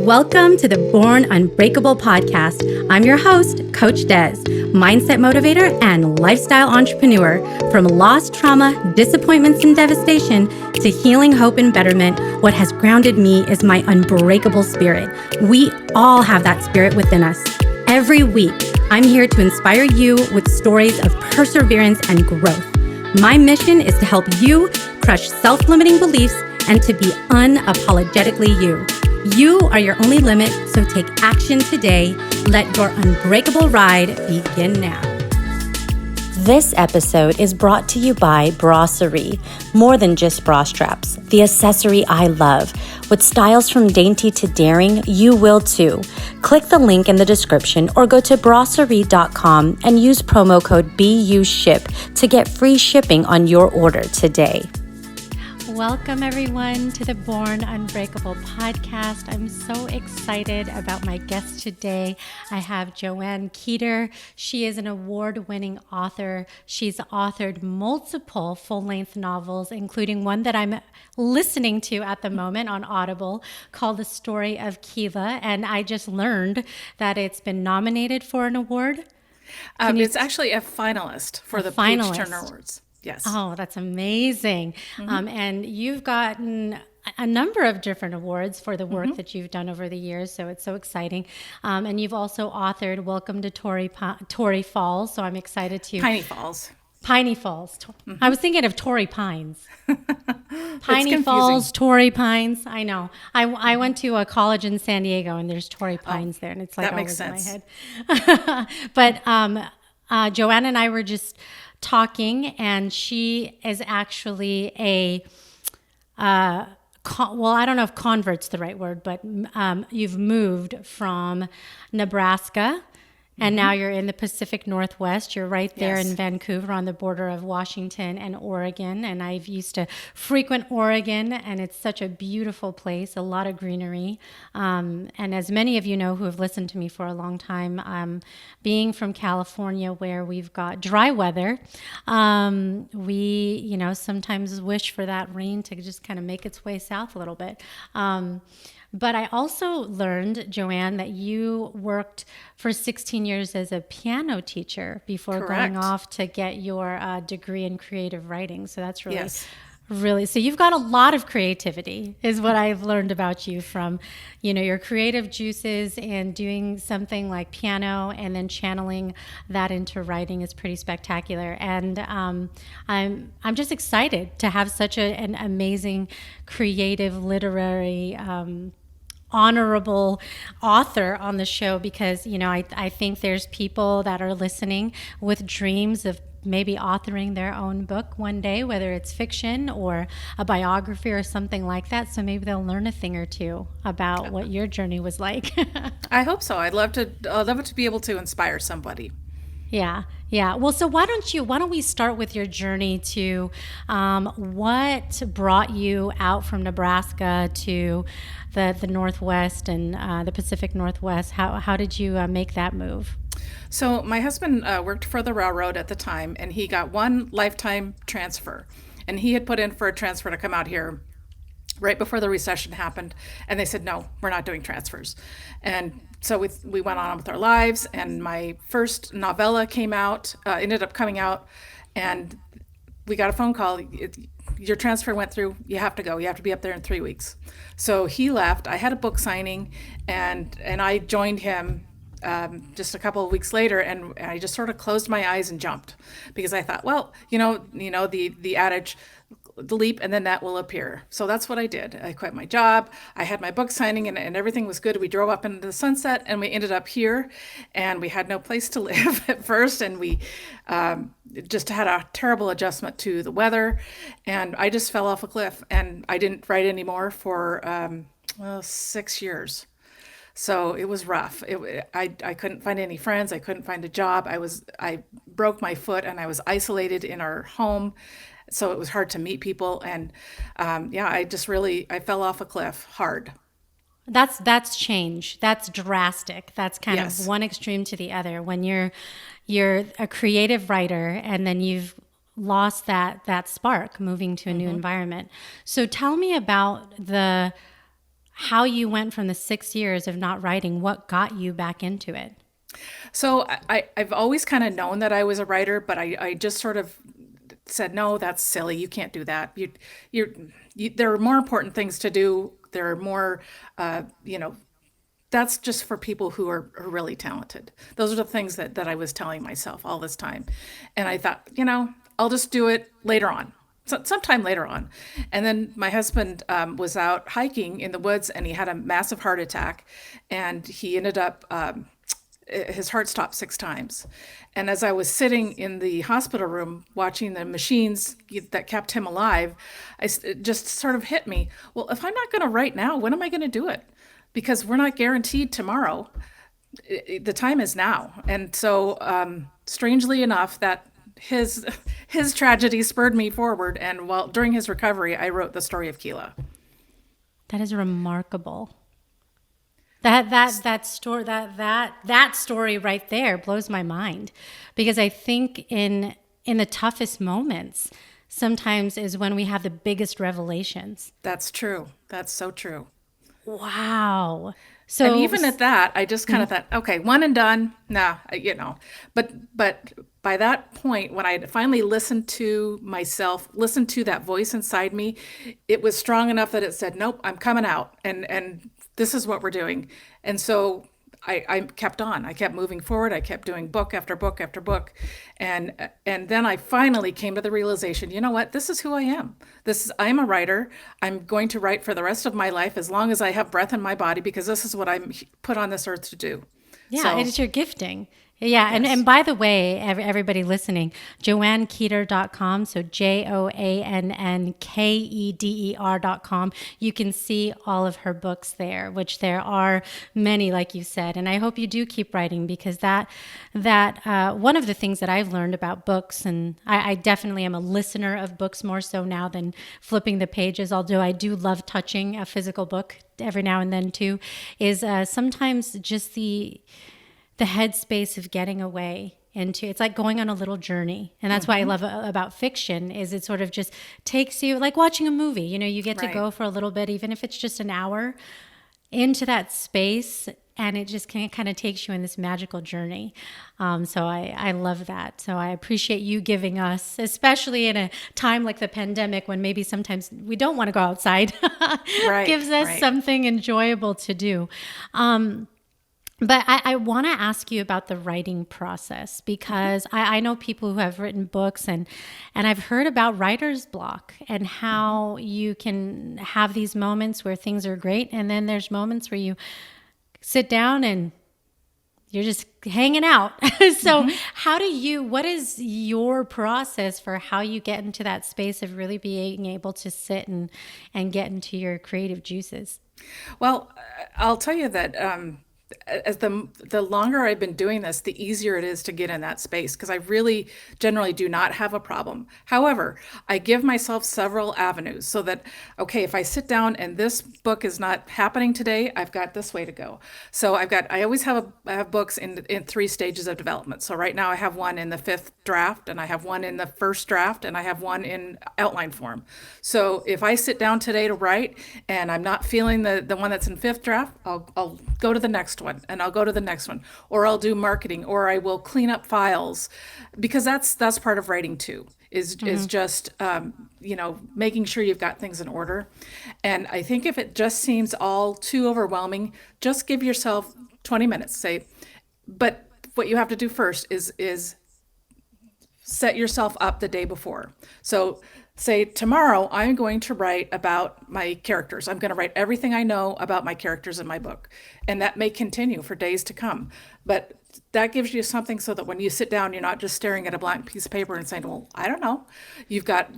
Welcome to the Born Unbreakable podcast. I'm your host, Coach Des, mindset motivator and lifestyle entrepreneur. From lost trauma, disappointments, and devastation to healing, hope, and betterment, what has grounded me is my unbreakable spirit. We all have that spirit within us. Every week, I'm here to inspire you with stories of perseverance and growth. My mission is to help you crush self-limiting beliefs and to be unapologetically you. You are your only limit, so take action today. Let your unbreakable ride begin now. This episode is brought to you by Brasserie. More than just bra straps, the accessory I love. With styles from dainty to daring, you will too. Click the link in the description or go to brasserie.com and use promo code BUSHIP to get free shipping on your order today. Welcome everyone to the Born Unbreakable podcast. I'm so excited about my guest today. I have Joann Keder. She is an award-winning author. She's authored multiple full-length novels, including one that I'm listening to at the moment on Audible called The Story of Kiva. And I just learned that it's been nominated for an award. It's actually a finalist for the Page Turner Awards. Yes. Oh, that's amazing. And you've gotten a number of different awards for the work that you've done over the years, so it's so exciting. And you've also authored Welcome to Torrey Falls, so I'm excited to... Piney Falls. I was thinking of Torrey Pines. Piney Falls, Torrey Pines. I know. I went to a college in San Diego, and there's Torrey Pines there, and it's like that makes always sense. in my head. But Joann and I were just talking, and she is actually a I don't know if convert's the right word, but you've moved from Nebraska and now you're in the Pacific Northwest. You're right there in Vancouver on the border of Washington and Oregon. And I've used to frequent Oregon, and it's such a beautiful place, a lot of greenery. And as many of you know who have listened to me for a long time, being from California where we've got dry weather, we, sometimes wish for that rain to just kind of make its way south a little bit. But I also learned, Joann, that you worked for 16 years as a piano teacher before going off to get your degree in creative writing. So that's really, so you've got a lot of creativity is what I've learned about you from, your creative juices, and doing something like piano and then channeling that into writing is pretty spectacular. And I'm just excited to have such an amazing creative literary honorable author on the show, because I think there's people that are listening with dreams of maybe authoring their own book one day, whether it's fiction or a biography or something like that. So maybe they'll learn a thing or two about what your journey was like. I hope so. I'd love to be able to inspire somebody. Yeah. Well, so why don't we start with your journey to what brought you out from Nebraska to the Northwest and the Pacific Northwest? How did you make that move? So my husband worked for the railroad at the time, and he got one lifetime transfer, and he had put in for a transfer to come out here right before the recession happened, and they said, no, we're not doing transfers. And so we went on with our lives, and my first novella ended up coming out, and we got a phone call. Your transfer went through, you have to go. You have to be up there in 3 weeks. So he left. I had a book signing, and I joined him just a couple of weeks later, and I just sort of closed my eyes and jumped, because I thought, well, the adage, the leap and then that will appear. So that's what I did. I quit my job. I had my book signing, and everything was good. We drove up into the sunset, and we ended up here, and we had no place to live at first. And we just had a terrible adjustment to the weather, and I just fell off a cliff, and I didn't write anymore for 6 years. So it was rough. I couldn't find any friends. I couldn't find a job. I broke my foot, and I was isolated in our home. So it was hard to meet people. And I fell off a cliff hard. That's change. That's drastic. That's kind of one extreme to the other. When you're a creative writer, and then you've lost that spark moving to a new environment. So tell me about how you went from the 6 years of not writing, what got you back into it. So I've always kind of known that I was a writer, but I just sort of said, no, that's silly. You can't do that. There are more important things to do. There are more, that's just for people who are really talented. Those are the things that I was telling myself all this time. And I thought, I'll just do it later on, sometime later on. And then my husband was out hiking in the woods and he had a massive heart attack and he ended up, his heart stopped 6 times. And as I was sitting in the hospital room watching the machines that kept him alive, it just sort of hit me. Well, if I'm not going to write now, when am I going to do it? Because we're not guaranteed tomorrow. The time is now. And so strangely enough, that his tragedy spurred me forward. And during his recovery, I wrote the story of Keela. That is remarkable. That story right there blows my mind, because I think in the toughest moments sometimes is when we have the biggest revelations. That's true. That's so true. Wow. So, and even at that, I just kind of thought, okay, one and done. Nah, but by that point, when I had finally listened to myself, listened to that voice inside me, it was strong enough that it said, nope, I'm coming out. And this is what we're doing. And so I kept on. I kept moving forward. I kept doing book after book after book. And then I finally came to the realization, you know what? This is who I am. I'm a writer. I'm going to write for the rest of my life as long as I have breath in my body, because this is what I'm put on this earth to do. Yeah, so, it is your gifting. Yeah, yes. And by the way, everybody listening, JoannKeder.com, so JoannKeder.com. You can see all of her books there, which there are many, like you said. And I hope you do keep writing, because that one of the things that I've learned about books, and I definitely am a listener of books more so now than flipping the pages, although I do love touching a physical book every now and then too, is sometimes just the headspace of getting away into, it's like going on a little journey. And that's why I love about fiction, is it sort of just takes you, like watching a movie, you get to go for a little bit, even if it's just an hour, into that space, and it just kind of takes you in this magical journey. So I love that. So I appreciate you giving us, especially in a time like the pandemic, when maybe sometimes we don't want to go outside, gives us something enjoyable to do. But I want to ask you about the writing process, because I know people who have written books, and I've heard about writer's block and how you can have these moments where things are great, and then there's moments where you sit down and you're just hanging out. So what is your process for how you get into that space of really being able to sit and get into your creative juices? Well, I'll tell you that as the longer I've been doing this, the easier it is to get in that space, because I really generally do not have a problem. However, I give myself several avenues so that, okay, if I sit down and this book is not happening today, I've got this way to go. So I always have books in 3 stages of development. So right now I have one in the 5th draft, and I have one in the 1st draft, and I have one in outline form. So if I sit down today to write and I'm not feeling the one that's in 5th draft, I'll go to the next one, and I'll go to the next one, or I'll do marketing, or I will clean up files, because that's part of writing too, is just making sure you've got things in order. And I think if it just seems all too overwhelming, just give yourself 20 minutes, but what you have to do first is set yourself up the day before. So say, tomorrow I'm going to write about my characters. I'm going to write everything I know about my characters in my book. And that may continue for days to come. But that gives you something so that when you sit down, you're not just staring at a blank piece of paper and saying, well, I don't know. You've got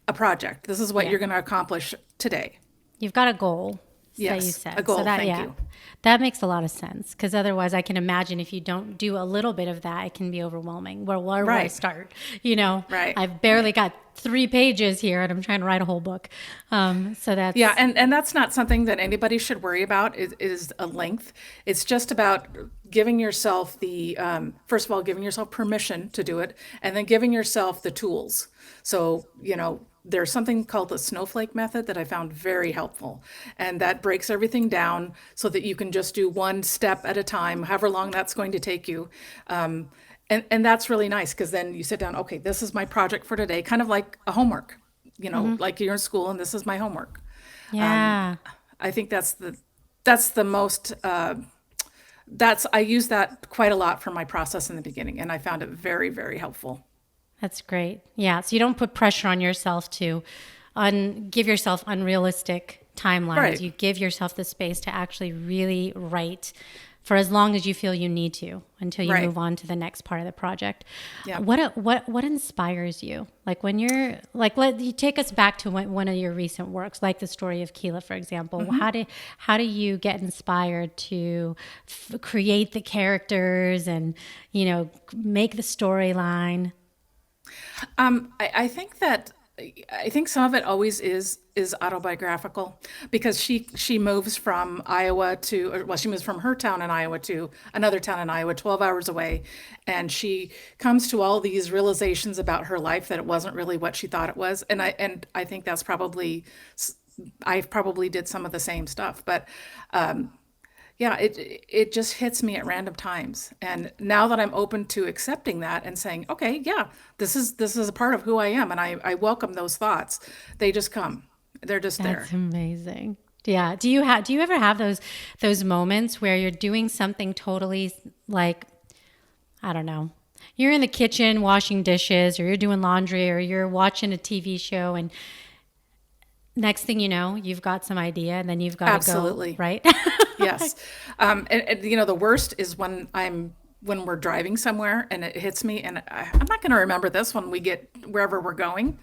a project. This is what you're going to accomplish today. You've got a goal. Yes, that you said. A goal. So Thank you. That makes a lot of sense, because otherwise I can imagine if you don't do a little bit of that, it can be overwhelming. Where do I start? I've barely got 3 pages here and I'm trying to write a whole book. So that's... Yeah, and that's not something that anybody should worry about, is a length. It's just about giving yourself first of all, giving yourself permission to do it, and then giving yourself the tools. So, there's something called the snowflake method that I found very helpful. And that breaks everything down so that you can just do one step at a time, however long that's going to take you. And that's really nice because then you sit down, okay, this is my project for today, kind of like a homework, like you're in school and this is my homework. Yeah. I think that's the most, I use that quite a lot for my process in the beginning. And I found it very, very helpful. That's great. Yeah. So you don't put pressure on yourself to give yourself unrealistic timelines. Right. You give yourself the space to actually really write for as long as you feel you need to until you Right. move on to the next part of the project. Yeah. What inspires you? Like when you're like, let you take us back to one of your recent works, like the story of Keela, for example. How do you get inspired to create the characters and, make the storyline? I think that I think some of it always is autobiographical because she moves from Iowa she moves from her town in Iowa to another town in Iowa, 12 hours away, and she comes to all these realizations about her life that it wasn't really what she thought it was, and I think that's probably I probably did some of the same stuff, but yeah, it just hits me at random times. And now that I'm open to accepting that and saying, okay, yeah, this is a part of who I am, and I welcome those thoughts. They just come. They're just there. That's amazing. Yeah. Do you ever have those moments where you're doing something totally like, I don't know, you're in the kitchen washing dishes or you're doing laundry or you're watching a TV show and next thing you know, you've got some idea and then you've got Absolutely. to go, right? Yes. And the worst is when we're driving somewhere and it hits me and I'm not going to remember this when we get wherever we're going,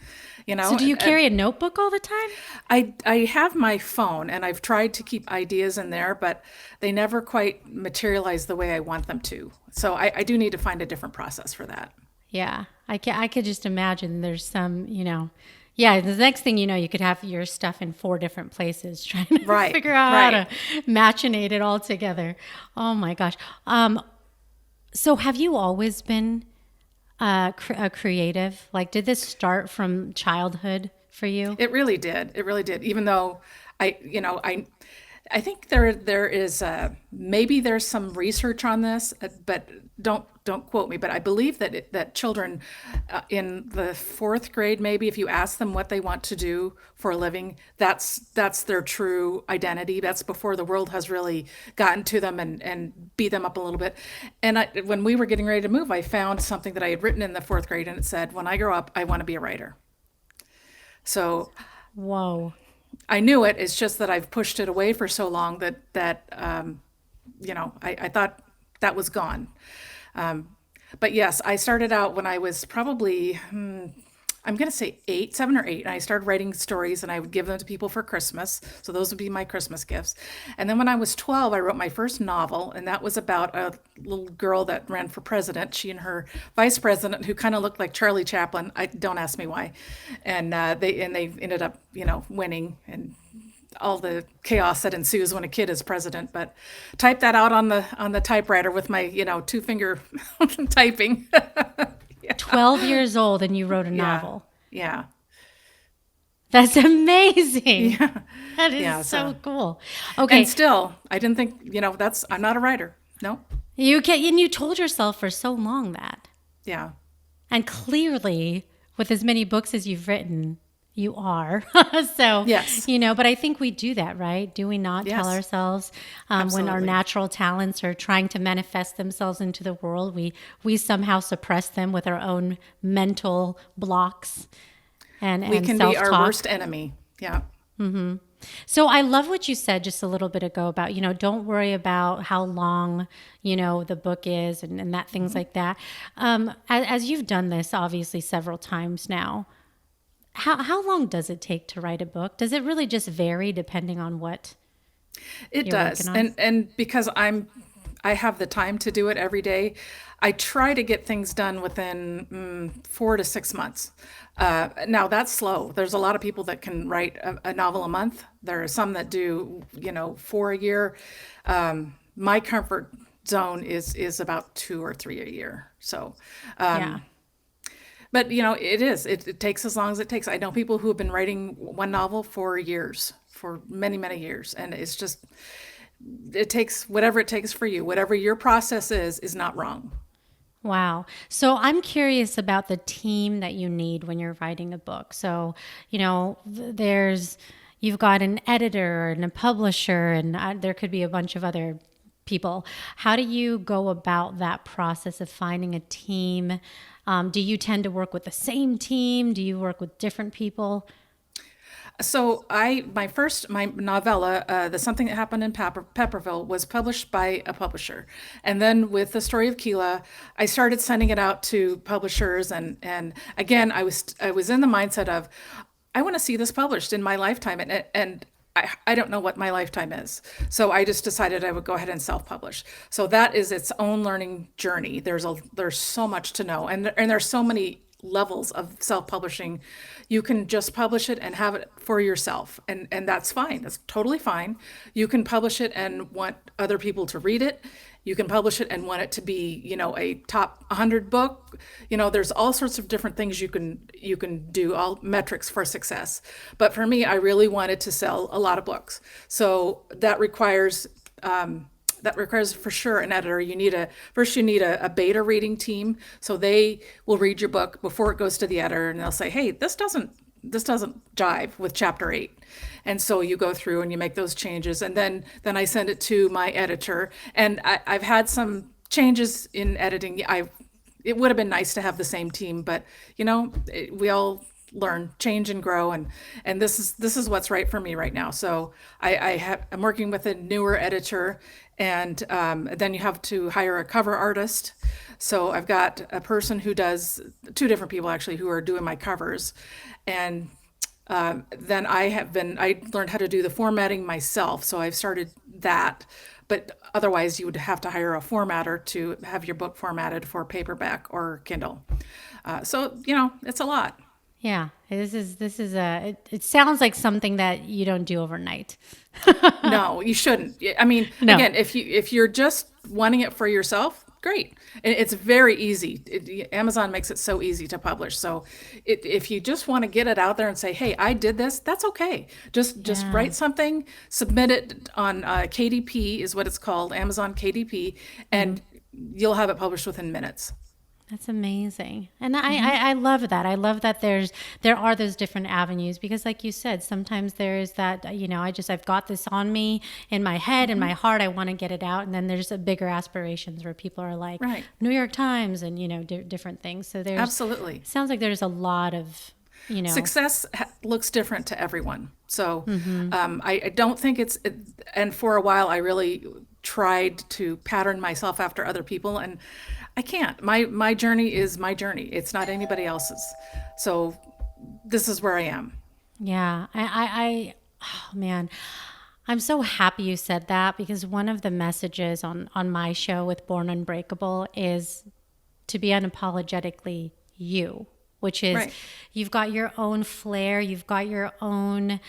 So do you carry a notebook all the time? I have my phone and I've tried to keep ideas in there, but they never quite materialize the way I want them to. So I do need to find a different process for that. Yeah. I could just imagine there's some, yeah, the next thing you know, you could have your stuff in 4 different places trying to Right, figure out right. how to machinate it all together. Oh my gosh. So have you always been a creative? Like, did this start from childhood for you? It really did. It really did. Even though I think there is maybe there's some research on this, but don't quote me. But I believe that children in the 4th grade, maybe if you ask them what they want to do for a living, that's their true identity. That's before the world has really gotten to them and beat them up a little bit. And when we were getting ready to move, I found something that I had written in the 4th grade, and it said, "When I grow up, I want to be a writer." So Whoa. I knew it. It's just that I've pushed it away for so long that I thought that was gone. But yes, I started out when I was probably I'm going to say 7 or 8, and I started writing stories, and I would give them to people for Christmas. So those would be my Christmas gifts. And then when I was 12, I wrote my first novel, and that was about a little girl that ran for president. She and her vice president, who kind of looked like Charlie Chaplin. Don't ask me why. And they ended up, winning, and all the chaos that ensues when a kid is president. But type that out on the typewriter with my 2-finger typing. 12 years old and you wrote a novel. Yeah. That's amazing. Yeah. That is Yeah, so so- cool. Okay. And still, I didn't think, I'm not a writer. No. And you told yourself for so long that. Yeah. And clearly, with as many books as you've written, you are. So, Yes. but I think we do that, right? Do we not tell Yes. ourselves when our Absolutely. natural talents are trying to manifest themselves into the world, we somehow suppress them with our own mental blocks and We can be self-talk. our worst enemy. Yeah. So I love what you said just a little bit ago about, don't worry about how long, the book is and that things like that. As you've done this obviously several times now, how long does it take to write a book? Does it really just vary depending on what It you're does. working on? And because I have the time to do it every day, I try to get things done within 4 to 6 months. Now that's slow. There's a lot of people that can write a novel a month. There are some that do, 4 a year. My comfort zone is about 2 or 3 a year. So, Yeah. But it takes as long as it takes. I know people who have been writing one novel for years, for many, many years. And it's just, it takes whatever it takes for you. Whatever your process is not wrong. Wow. So I'm curious about the team that you need when you're writing a book. So, you've got an editor and a publisher, and there could be a bunch of other people. How do you go about that process of finding a team? Do you tend to work with the same team? Do you work with different people? So my novella, The Something That Happened in Pepperville, was published by a publisher. And then with The Story of Keela, I started sending it out to publishers. And again, I was in the mindset of, I want to see this published in my lifetime. And I don't know what my lifetime is. So I just decided I would go ahead and self-publish. So that is its own learning journey. There's so much to know. And there's so many levels of self-publishing. You can just publish it and have it for yourself, and that's fine. That's totally fine. You can publish it and want other people to read it. You can publish it and want it to be, a top 100 book. There's all sorts of different things you can do, all metrics for success. But for me, I really wanted to sell a lot of books. So that requires for sure an editor. You need a beta reading team. So they will read your book before it goes to the editor, and they'll say, hey, this doesn't jive with chapter 8. And so you go through and you make those changes. And then I send it to my editor. And I've had some changes in editing. It would have been nice to have the same team, but we all learn, change, and grow, and this is what's right for me right now. So I'm working with a newer editor, and then you have to hire a cover artist. So I've got a person who does, two different people actually, who are doing my covers, and then I learned how to do the formatting myself. So I've started that. But otherwise, you would have to hire a formatter to have your book formatted for paperback or Kindle. So it's a lot. Yeah, it sounds like something that you don't do overnight. No, you shouldn't. I mean, No. Again, if you're just wanting it for yourself, great. It's very easy. Amazon makes it so easy to publish. So if you just want to get it out there and say, hey, I did this, that's okay. Just write something, submit it on KDP is what it's called, Amazon KDP, and you'll have it published within minutes. That's amazing. And I love that. I love that there are those different avenues, because like you said, sometimes there is that, I've got this on me in my head and my heart, I want to get it out. And then there's a bigger aspirations where people are like, Right. New York Times and, different things. So Absolutely. Sounds like there's a lot of, Success looks different to everyone. So I don't think and for a while I really tried to pattern myself after other people, and I can't. My journey is my journey. It's not anybody else's. So this is where I am. Yeah. Oh man, I'm so happy you said that, because one of the messages on my show with Born Unbreakable is to be unapologetically you, which is Right. You've got your own flair, you've got your own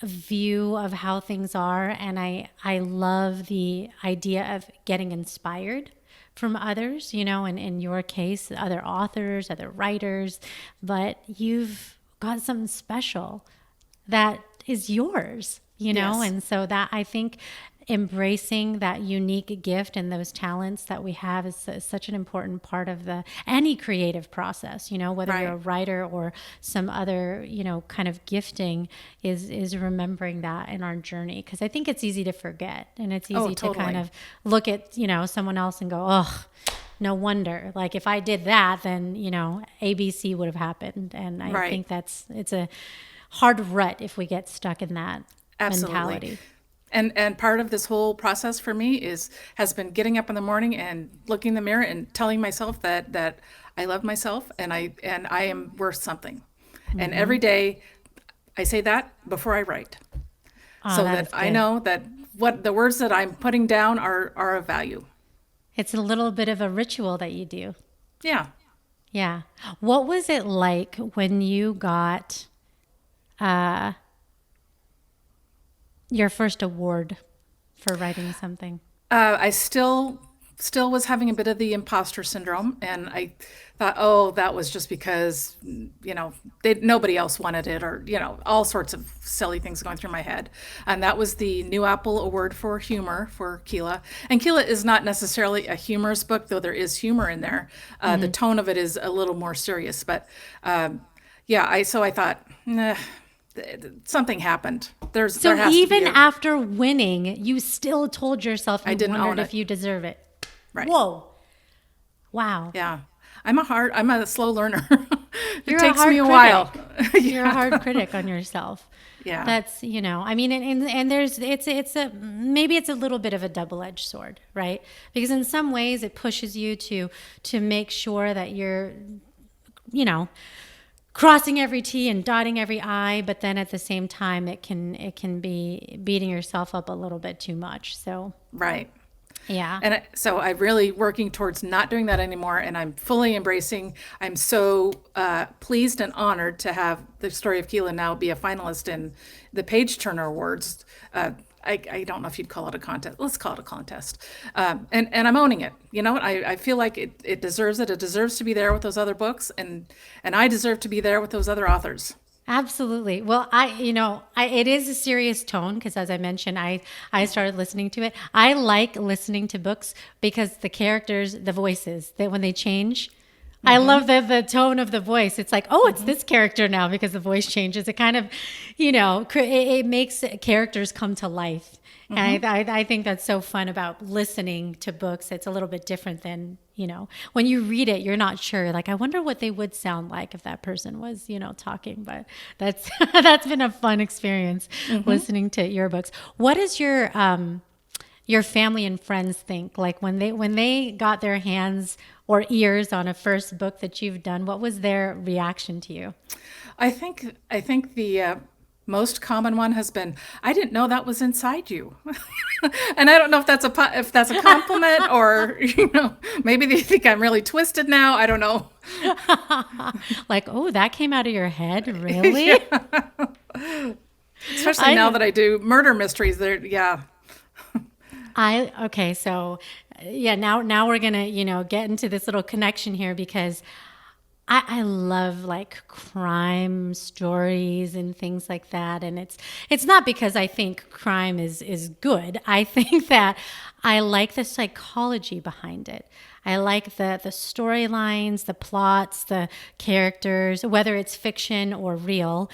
view of how things are. And I love the idea of getting inspired from others, and in your case, other authors, other writers, but you've got something special that is yours, Yes. and so that, I think, embracing that unique gift and those talents that we have is such an important part of any creative process, whether Right. you're a writer or some other, kind of gifting, is remembering that in our journey. Because I think it's easy to forget, and it's easy to kind Totally. of look at, someone else and go, oh, no wonder. Like if I did that, then, ABC would have happened. And I Right. think it's a hard rut if we get stuck in that Absolutely. mentality. And part of this whole process for me has been getting up in the morning and looking in the mirror and telling myself that I love myself and I am worth something. And every day I say that before I write. So that that is I good. know that what the words that I'm putting down are of value. It's a little bit of a ritual that you do. Yeah. Yeah. What was it like when you got your first award for writing something? I still still was having a bit of the imposter syndrome, and I thought, oh, that was just because, nobody else wanted it, or, all sorts of silly things going through my head. And that was the New Apple Award for Humor for Keela. And Keela is not necessarily a humorous book, though there is humor in there. The tone of it is a little more serious. But so I thought, nah, something happened. There has So to even be after winning, you still told yourself you wondered if you deserve it. Right. Whoa. Wow. Yeah. I'm a slow learner. You're takes a hard me a critic. while. You're a hard critic on yourself. Yeah. That's, I mean, and there's, maybe it's a little bit of a double-edged sword, right? Because in some ways it pushes you to make sure that you're, crossing every T and dotting every I, but then at the same time, it can be beating yourself up a little bit too much. So, Right. yeah. And so I'm really working towards not doing that anymore. And I'm fully embracing, I'm so pleased and honored to have the story of Keela now be a finalist in the Page Turner Awards. I don't know if you'd call it a contest. Let's call it a contest. And I'm owning it. I feel like it deserves it. It deserves to be there with those other books. And I deserve to be there with those other authors. Absolutely. Well, it is a serious tone because, as I mentioned, I started listening to it. I like listening to books because the characters, the voices, that when they change, I love the tone of the voice. It's like, oh, it's this character now because the voice changes. It kind of, it makes characters come to life. And I think that's so fun about listening to books. It's a little bit different than, when you read it, you're not sure. Like, I wonder what they would sound like if that person was, talking. But that's been a fun experience listening to your books. What does your family and friends think? Like when they got their hands or ears on a first book that you've done, what was their reaction to you? I think the most common one has been, I didn't know that was inside you. And I don't know if that's a compliment or, maybe they think I'm really twisted now. I don't know. Like, oh, that came out of your head? Really? Yeah. Especially now that I do murder mysteries. Yeah. Okay, so yeah, now we're gonna, get into this little connection here because I love like crime stories and things like that. And it's not because I think crime is good. I think that I like the psychology behind it. I like the storylines, the plots, the characters, whether it's fiction or real.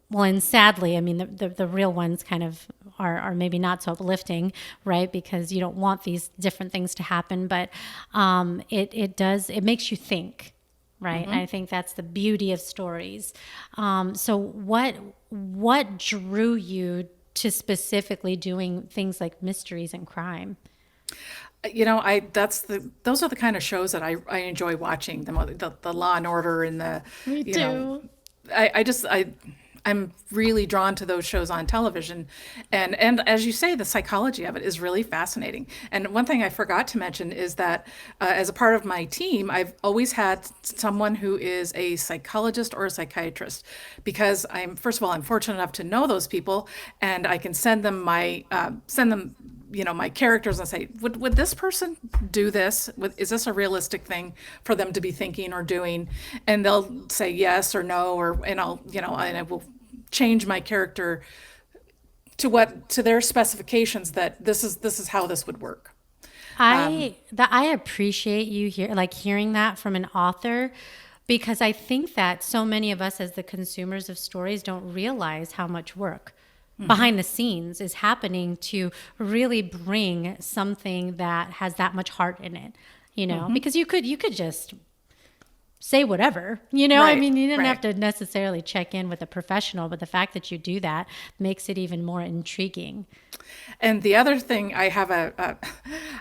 Well, and sadly, I mean, the real ones kind of are maybe not so uplifting, right? Because you don't want these different things to happen, but it makes you think, right? I think that's the beauty of stories. So what drew you to specifically doing things like mysteries and crime? Those are the kind of shows that I enjoy watching, the Law and Order and the, Me too. I'm really drawn to those shows on television. And as you say, the psychology of it is really fascinating. And one thing I forgot to mention is that as a part of my team, I've always had someone who is a psychologist or a psychiatrist because I'm fortunate enough to know those people, and I can send them my characters and say, would this person do this? Is this a realistic thing for them to be thinking or doing? And they'll say yes or no, and I will change my character to their specifications that this is how this would work. I appreciate you hearing that from an author, because I think that so many of us as the consumers of stories don't realize how much work behind the scenes is happening to really bring something that has that much heart in it, because you could just say whatever, Right, I mean, you didn't right. have to necessarily check in with a professional, but the fact that you do that makes it even more intriguing. And the other thing, I have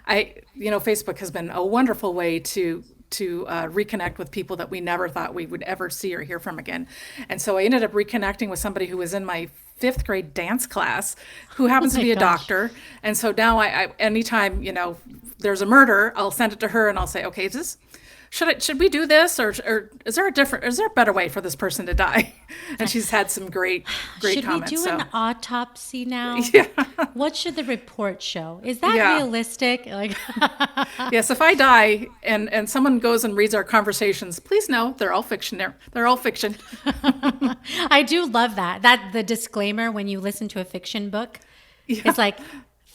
Facebook has been a wonderful way to reconnect with people that we never thought we would ever see or hear from again. And so I ended up reconnecting with somebody who was in my 5th grade dance class who happens to be a doctor. And so now I anytime, there's a murder, I'll send it to her and I'll say, okay, should we do this, or is there a better way for this person to die? And she's had some great Should comments. we do an autopsy now? Yeah. What should the report show? Is that Yeah. realistic? Like, Yes, if I die and someone goes and reads our conversations, please know they're all fiction. They're all fiction. I do love that. The disclaimer when you listen to a fiction book, Yeah. it's like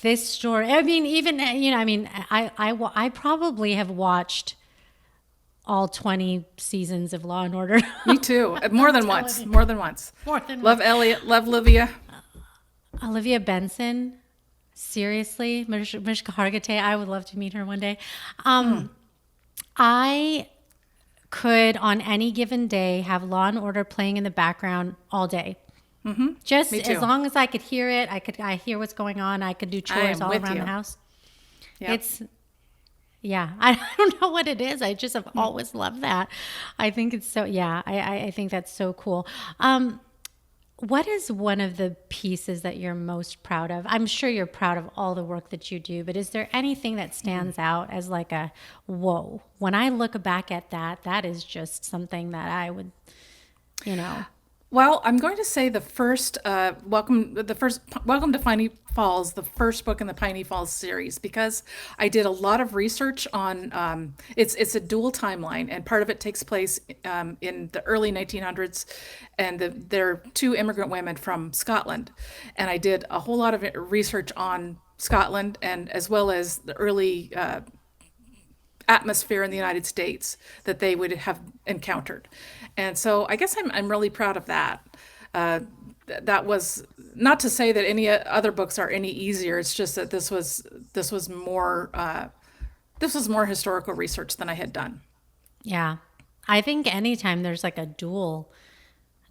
this story. I mean, even, I probably have watched all 20 seasons of Law and Order. Me too. More than once. More than once. More than Love Elliot. Love Livia. Olivia Benson, seriously, Mishka Hargitay, I would love to meet her one day. I could, on any given day, have Law and Order playing in the background all day. Just Me too. as long as I could hear it, I hear what's going on. I could do chores am all with around you. the house. Yep. I don't know what it is. I just have always loved that. I think it's so, I think that's so cool. What is one of the pieces that you're most proud of? I'm sure you're proud of all the work that you do, but is there anything that stands out as like a, whoa, when I look back at that is just something that I would, Well, I'm going to say the first Welcome to Piney Falls, the first book in the Piney Falls series, because I did a lot of research on it's a dual timeline, and part of it takes place in the early 1900s, and they're two immigrant women from Scotland, and I did a whole lot of research on Scotland and as well as the early atmosphere in the United States that they would have encountered. And so I guess I'm really proud of that. That was not to say that any other books are any easier. It's just that this was more historical research than I had done. Yeah. I think anytime there's like a dual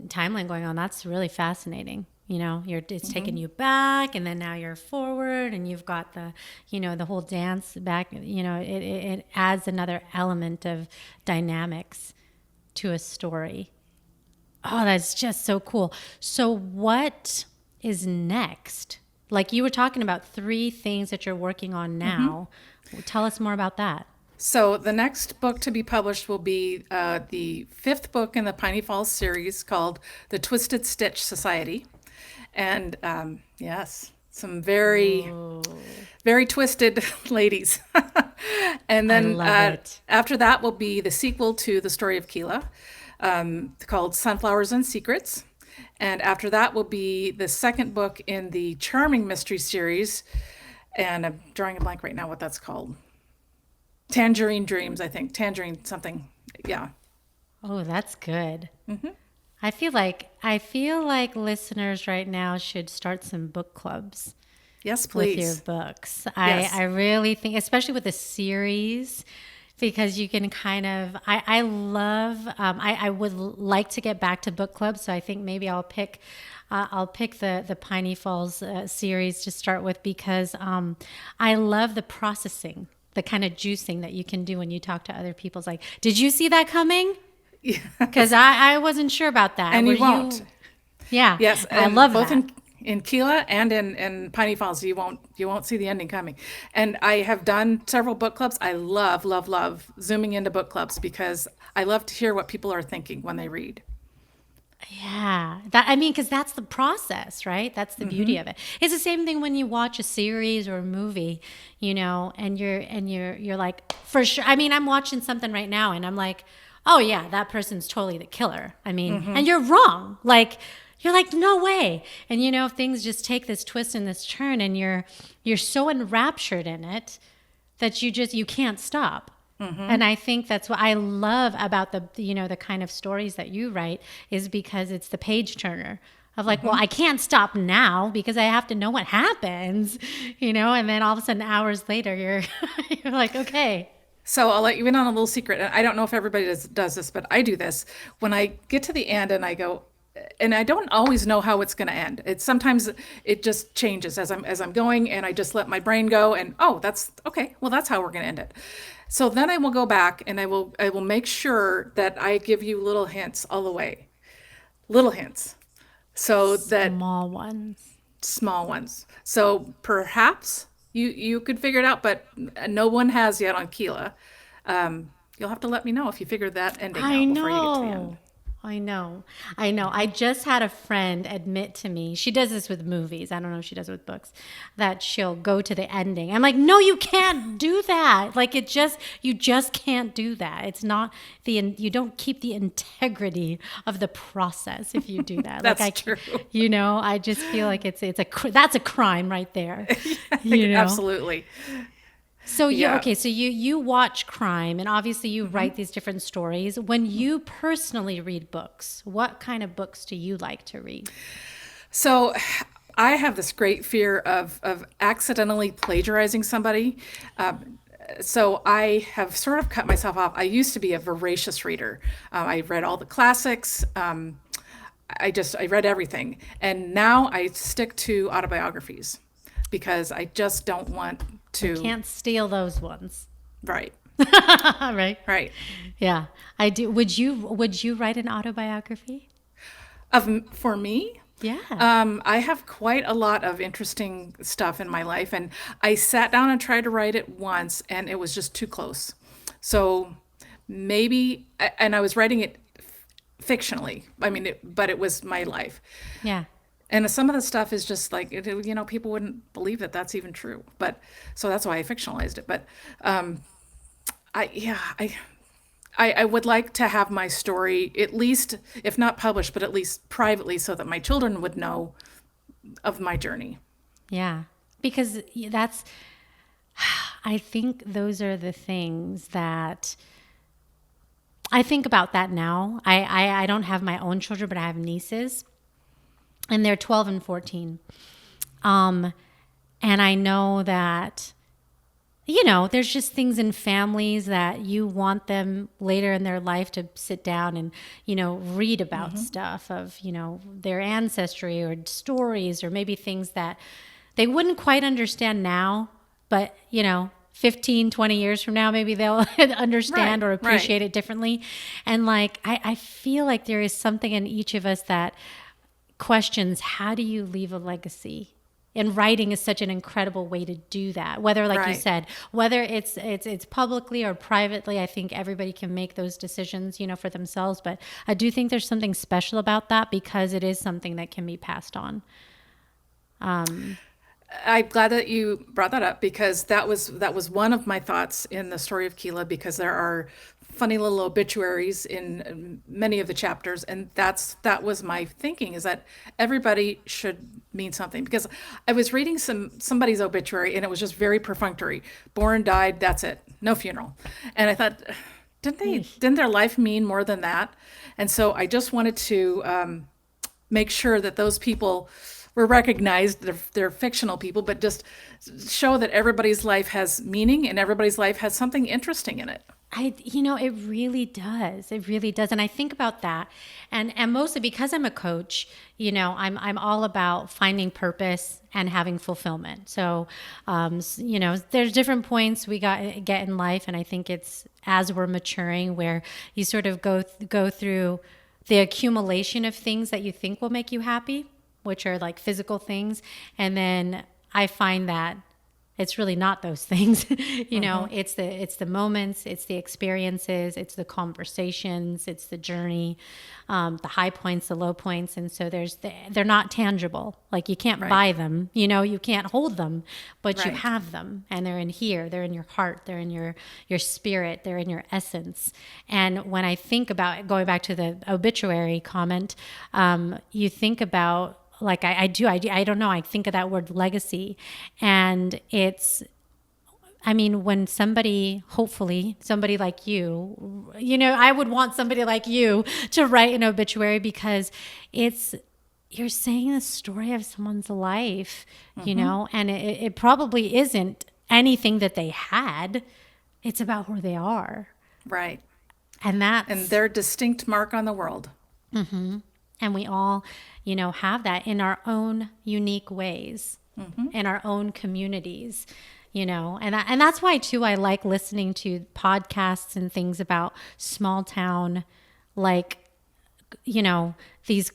timeline going on, that's really fascinating. It's taking you back, and then now you're forward, and you've got the whole dance back. It adds another element of dynamics to a story. Oh, that's just so cool. So what is next? Like you were talking about 3 things that you're working on now. Tell us more about that. So the next book to be published will be the 5th book in the Piney Falls series called The Twisted Stitch Society. And yes, some very, very twisted ladies. And then after that will be the sequel to the story of Keela, called Sunflowers and Secrets. And after that will be the 2nd book in the Charming Mystery series. And I'm drawing a blank right now what that's called. Tangerine Dreams, I think. Tangerine something. Yeah. Oh, that's good. I feel like listeners right now should start some book clubs. Yes, please. With your books. Yes. I really think, especially with the series, because you can kind of, I love, I would like to get back to book clubs. So I think maybe I'll pick the Piney Falls series to start with, because I love the processing, the kind of juicing that you can do when you talk to other people. It's like, did you see that coming? Because I wasn't sure about that. And you won't. Yeah. Yes. I love both that. In Keela and in Piney Falls, you won't see the ending coming. And I have done several book clubs. I love, love, love zooming into book clubs because I love to hear what people are thinking when they read. Yeah, because that's the process, right? That's the beauty of it. It's the same thing when you watch a series or a movie, and you're like, for sure. I mean, I'm watching something right now, and I'm like, oh yeah, that person's totally the killer. I mean, and you're wrong. Like, you're like, no way. And things just take this twist and this turn, and you're so enraptured in it that you can't stop. And I think that's what I love about the kind of stories that you write, is because it's the page turner of like, well, I can't stop now because I have to know what happens, and then all of a sudden hours later you're like, okay. So I'll let you in on a little secret. And I don't know if everybody does this, but I do this. When I get to the end and I go, and I don't always know how it's going to end. Sometimes it just changes as I'm going, and I just let my brain go, and that's okay. Well, that's how we're going to end it. So then I will go back and I will make sure that I give you little hints all the way. Little hints. So that small ones. So perhaps you could figure it out, but no one has yet on Keela. You'll have to let me know if you figured that ending I out before you get to the end. know. I know. I know. I just had a friend admit to me, she does this with movies. I don't know if she does it with books, that she'll go to the ending. I'm like, no, you can't do that. Like you just can't do that. It's not you don't keep the integrity of the process if you do that. That's like true. I just feel like that's a crime right there. You know? Absolutely. So Yeah. okay, so you watch crime, and obviously you write these different stories. When you personally read books, what kind of books do you like to read? So I have this great fear of accidentally plagiarizing somebody. So I have sort of cut myself off. I used to be a voracious reader. I read all the classics. I read everything. And now I stick to autobiographies because I just don't want to. Can't steal those ones. Right. Right. Right. Yeah, I do. Would you write an autobiography? For me, Yeah. I have quite a lot of interesting stuff in my life, and I sat down and tried to write it once, and it was just too close. So maybe, and I was writing it fictionally. I mean, but it was my life. Yeah. And some of the stuff is just like, people wouldn't believe that that's even true. But so that's why I fictionalized it. But I would like to have my story, at least, if not published, but at least privately, so that my children would know of my journey. Yeah. Because I think those are the things that I think about that now. I don't have my own children, but I have nieces, and they're 12 and 14. And I know that, there's just things in families that you want them later in their life to sit down and, read about stuff of, their ancestry or stories, or maybe things that they wouldn't quite understand now, but, 15, 20 years from now, maybe they'll understand or appreciate it differently. And I feel like there is something in each of us that questions, how do you leave a legacy? And writing is such an incredible way to do that. Whether, like you said, whether it's publicly or privately, I think everybody can make those decisions, for themselves. But I do think there's something special about that because it is something that can be passed on. I'm glad that you brought that up because that was one of my thoughts in the story of Keela, because there are funny little obituaries in many of the chapters, and that was my thinking, is that everybody should mean something. Because I was reading somebody's obituary and it was just very perfunctory: born, died, that's it, no funeral. And I thought, didn't their life mean more than that? And so I just wanted to make sure that those people were recognized. They're fictional people, but just show that everybody's life has meaning and everybody's life has something interesting in it. It really does. It really does. And I think about that. And mostly because I'm a coach, I'm all about finding purpose and having fulfillment. So, there's different points we get in life. And I think it's as we're maturing where you sort of go through the accumulation of things that you think will make you happy, which are like physical things. And then I find that it's really not those things. It's the moments, it's the experiences, it's the conversations, it's the journey, the high points, the low points. And so they're not tangible. Like you can't buy them, you can't hold them, but you have them, and they're in here, they're in your heart, they're in your spirit, they're in your essence. And when I think about going back to the obituary comment, you think about, like I don't know, I think of that word legacy, and when hopefully somebody like you, I would want somebody like you to write an obituary, because you're saying the story of someone's life, and it probably isn't anything that they had. It's about who they are. Right. And their distinct mark on the world. Mm-hmm. And we all, have that in our own unique ways, in our own communities, and that's why too, I like listening to podcasts and things about small town, these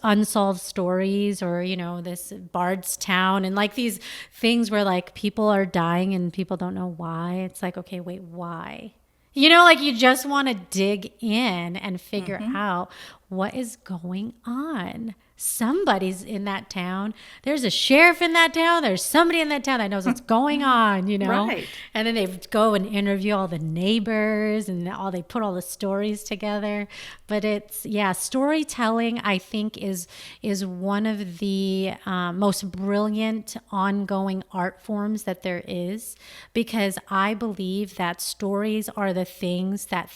unsolved stories, or, this Bardstown, and these things where people are dying and people don't know why. It's like, okay, wait, why? You know, like you just want to dig in and figure out what is going on. Somebody's in that town. There's a sheriff in that town. There's somebody in that town that knows what's going on, you know? Right. And then they go and interview all the neighbors and they put all the stories together. But it's, yeah, storytelling, I think, is one of the most brilliant ongoing art forms that there is, because I believe that stories are the things that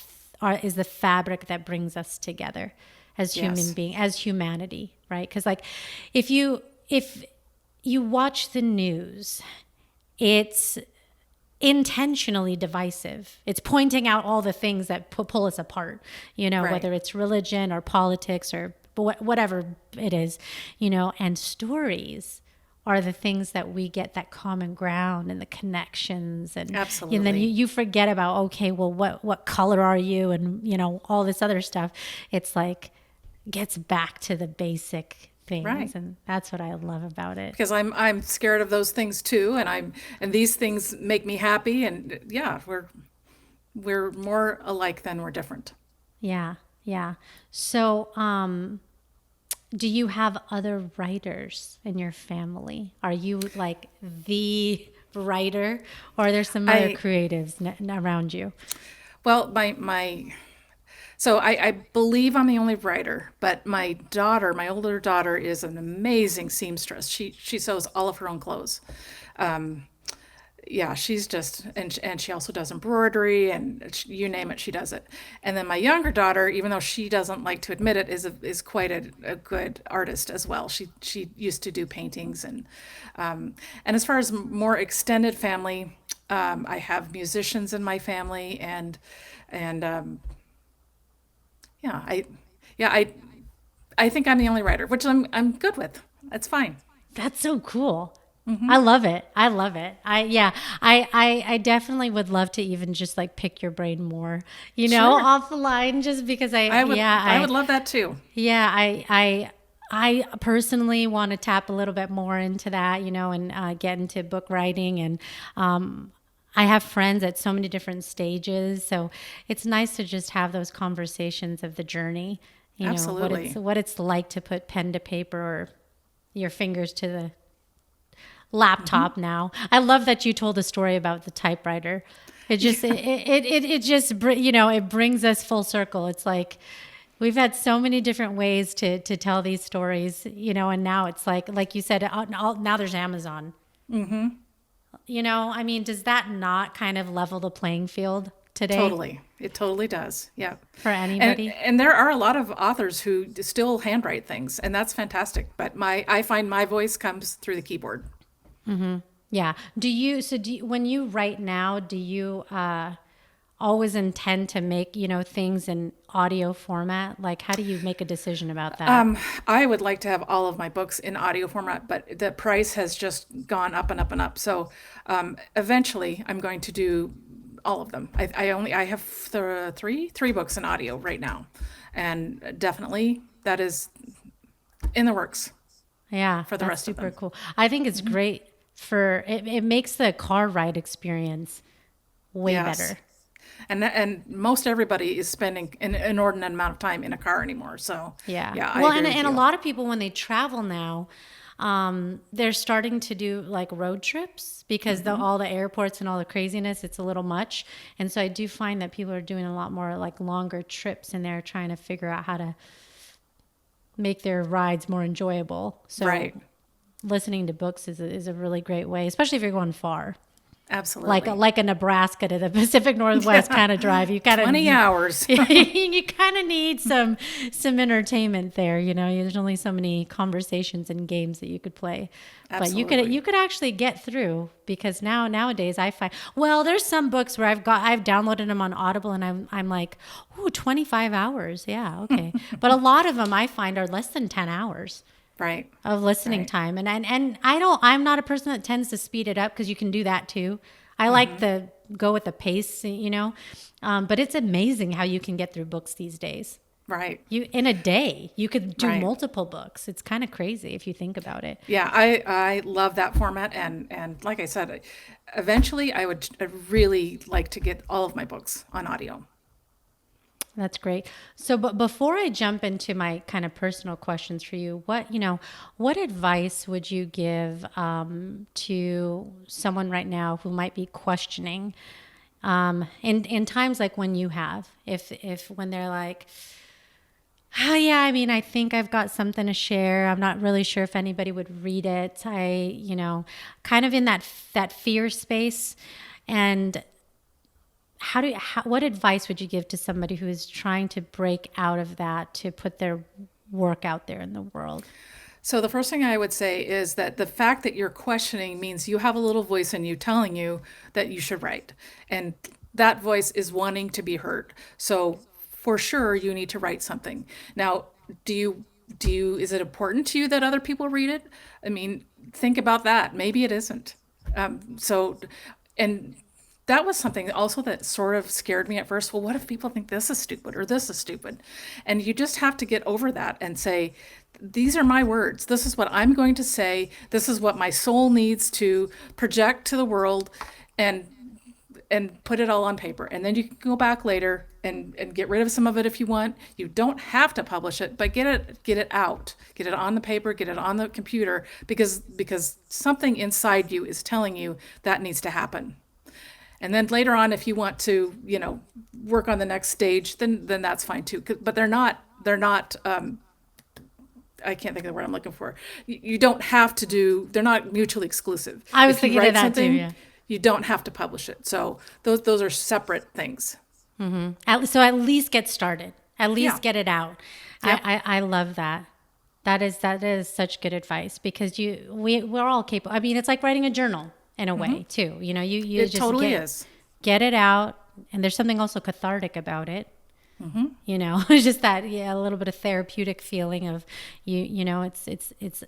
is the fabric that brings us together as human Yes. being, as humanity, right? Because like if you watch the news, it's intentionally divisive. It's pointing out all the things that pull us apart, you know, Right. whether it's religion or politics or whatever it is, you know. And stories are the things that we get that common ground and the connections, and Absolutely. and then you forget about, okay, well, what color are you, and you know, all this other stuff. It's like gets back to the basic things, Right. and that's what I love about it. Because I'm scared of those things too, and these things make me happy, and yeah, we're more alike than we're different. Yeah, yeah. So, do you have other writers in your family? Are you like the writer, or are there some other I creatives around you? well, my so I believe I'm the only writer, but my daughter, my older daughter, is an amazing seamstress. She sews all of her own clothes. Yeah, she's just, and she also does embroidery, and you name it, she does it. And then my younger daughter, even though she doesn't like to admit it, is quite a good artist as well. She used to do paintings, and as far as more extended family, I have musicians in my family, and yeah, I think I'm the only writer, which I'm good with. That's fine. That's so cool. I love it. I love it. I definitely would love to even just like pick your brain more, you know, Sure. off the line, just because I would love that too. I personally want to tap a little bit more into that, you know, and get into book writing. And I have friends at so many different stages. So it's nice to just have those conversations of the journey, you know, Absolutely. what it's like to put pen to paper or your fingers to the laptop now. I love that you told a story about the typewriter. It just, it just, you know, it brings us full circle. It's like, we've had so many different ways to tell these stories, you know, and now it's like you said, now there's Amazon. You know, I mean, does that not kind of level the playing field today Totally. It totally does. Yeah. for anybody? And there are a lot of authors who still handwrite things, and that's fantastic. But I find my voice comes through the keyboard. Yeah. When you write now, do you always intend to make, you know, things in audio format? Like, how do you make a decision about that? I would like to have all of my books in audio format, but the price has just gone up and up and up. So eventually, I'm going to do all of them. I have three books in audio right now, and definitely that is in the works Yeah, for the that's rest of super them. cool. I think it's great for it makes the car ride experience way Yes. better. And most everybody is spending an inordinate amount of time in a car anymore. So Yeah. yeah, I Well, agree with and a you. lot of people when they travel now, they're starting to do like road trips because all the airports and all the craziness, it's a little much. And so I do find that people are doing a lot more like longer trips, and they're trying to figure out how to make their rides more enjoyable. So Right. listening to books is a really great way, especially if you're going far. Absolutely. Like a Nebraska to the Pacific Northwest kind of drive. You kind of 20 hours. you kind of need some entertainment there. You know, there's only so many conversations and games that you could play, but Absolutely. you could actually get through, because nowadays I find, well, there's some books where I've downloaded them on Audible, and I'm like, ooh, 25 hours, yeah, okay, but a lot of them I find are less than 10 hours Right. of listening Right. time. And I'm not a person that tends to speed it up, because you can do that too. I like the go with the pace, you know. But it's amazing how you can get through books these days. Right. You in a day, you could do Right. multiple books. It's kind of crazy if you think about it. Yeah, I love that format, and like I said, eventually I'd really like to get all of my books on audio. That's great. So, but before I jump into my kind of personal questions for you, what advice would you give to someone right now who might be questioning in times like when you have, if when they're like, oh, yeah, I mean, I think I've got something to share. I'm not really sure if anybody would read it. Kind of in that fear space. And what advice would you give to somebody who is trying to break out of that to put their work out there in the world? So the first thing I would say is that the fact that you're questioning means you have a little voice in you telling you that you should write. And that voice is wanting to be heard. So for sure you need to write something. Now, is it important to you that other people read it? I mean, think about that. Maybe it isn't. And that was something also that sort of scared me at first. Well, what if people think this is stupid or this is stupid? And you just have to get over that and say, these are my words. This is what I'm going to say. This is what my soul needs to project to the world, and put it all on paper. And then you can go back later and get rid of some of it if you want. You don't have to publish it, but get it out. Get it on the paper, get it on the computer, because something inside you is telling you that needs to happen. And then later on, if you want to, work on the next stage, then that's fine too. But they're not. I can't think of the word I'm looking for. You don't have to do. They're not mutually exclusive. I was If you thinking of write that something, too. Yeah. you don't have to publish it. So those are separate things. So at least get started. At least Yeah. get it out. Yep. I love that. That is such good advice, because we're all capable. I mean, it's like writing a journal in a way too. You It just totally is. get it out, and there's something also cathartic about it. It's just that, a little bit of therapeutic feeling of it's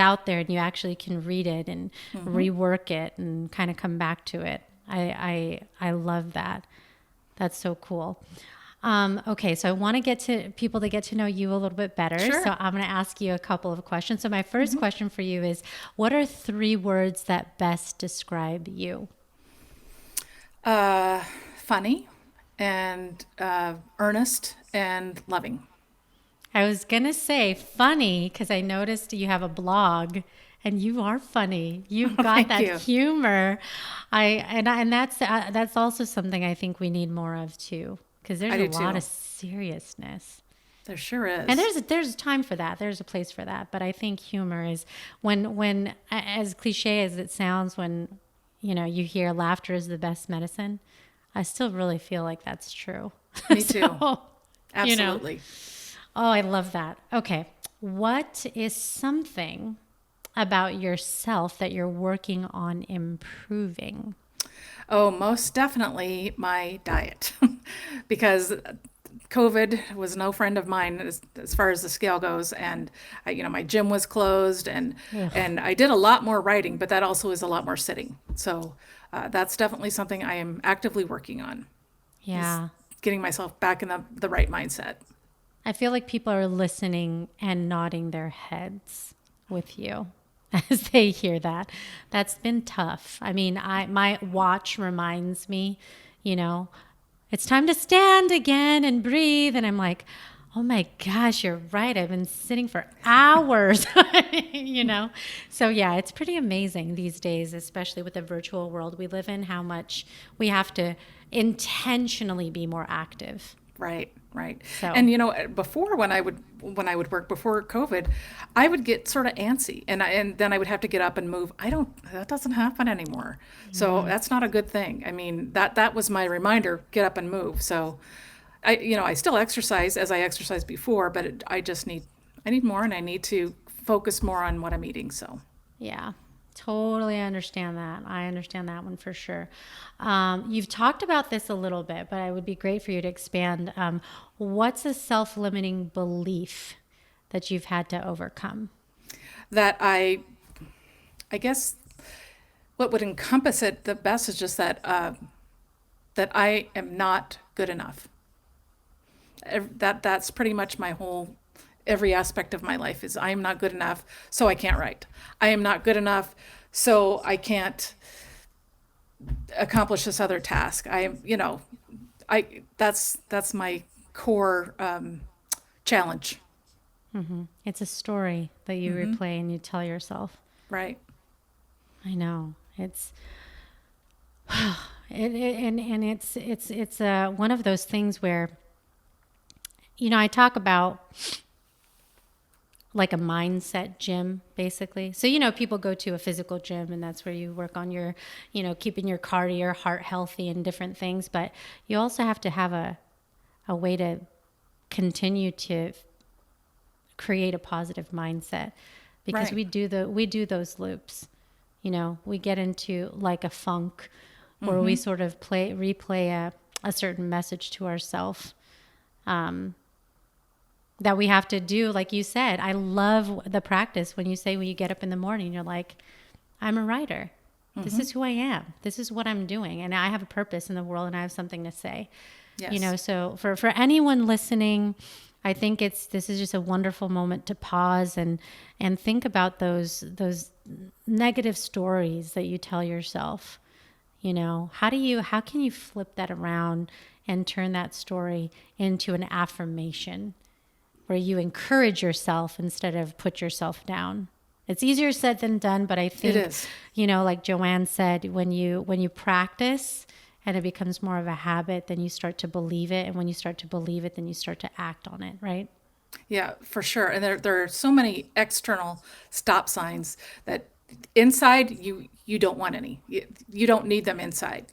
out there, and you actually can read it and rework it and kind of come back to it. I love that. That's so cool. Okay, so I want to get to people to get to know you a little bit better. Sure. So I'm going to ask you a couple of questions. So my first question for you is, what are 3 words that best describe you? Funny and earnest and loving. I was going to say funny, because I noticed you have a blog and you are funny. You've got Thank that you. humor. And that's also something I think we need more of too, because there's I a do lot too. of seriousness. There sure is. And there's a time for that. There's a place for that. But I think humor is when as cliche as it sounds, when you hear laughter is the best medicine, I still really feel like that's true. Me too. So, Absolutely. Oh, I love that. Okay. What is something about yourself that you're working on improving? Oh, most definitely my diet, because COVID was no friend of mine as far as the scale goes, and my gym was closed, and I did a lot more writing, but that also is a lot more sitting. So that's definitely something I am actively working on. Yeah. Getting myself back in the right mindset. I feel like people are listening and nodding their heads with you as they hear that. That's been tough. I mean, my watch reminds me, it's time to stand again and breathe. And I'm like, oh my gosh, you're right. I've been sitting for hours, So yeah, it's pretty amazing these days, especially with the virtual world we live in, how much we have to intentionally be more active. Right. So- And before, when I would work before COVID, I would get sort of antsy, and then I would have to get up and move. That doesn't happen anymore. So that's not a good thing. I mean, that was my reminder, get up and move. So I still exercise as I exercised before, but I need more, and I need to focus more on what I'm eating. So Yeah, totally understand that. I understand that one for sure. You've talked about this a little bit, but it would be great for you to expand. What's a self-limiting belief that you've had to overcome? that I guess what would encompass it the best is just that I am not good enough. That's pretty much my whole, every aspect of my life is I am not good enough, so I can't write. I am not good enough, so I can't accomplish this other task. I am, that's my core challenge. It's a story that you replay and you tell yourself. Right. I know. It's and it's one of those things where I talk about like a mindset gym, basically. So, people go to a physical gym and that's where you work on your, keeping your cardio, heart healthy and different things. But you also have to have a way to continue to create a positive mindset, because Right. we do those loops. We get into like a funk where we sort of replay a certain message to ourselves. That we have to do, like you said. I love the practice when you get up in the morning, you're like, I'm a writer. This is who I am. This is what I'm doing. And I have a purpose in the world and I have something to say. Yes. So for anyone listening, I think this is just a wonderful moment to pause and think about those negative stories that you tell yourself. How can you flip that around and turn that story into an affirmation where you encourage yourself instead of put yourself down? It's easier said than done, but I think, It is. Like Joann said, when you practice and it becomes more of a habit, then you start to believe it. And when you start to believe it, then you start to act on it, right? Yeah, for sure. And there are so many external stop signs that inside you don't want any. You don't need them inside,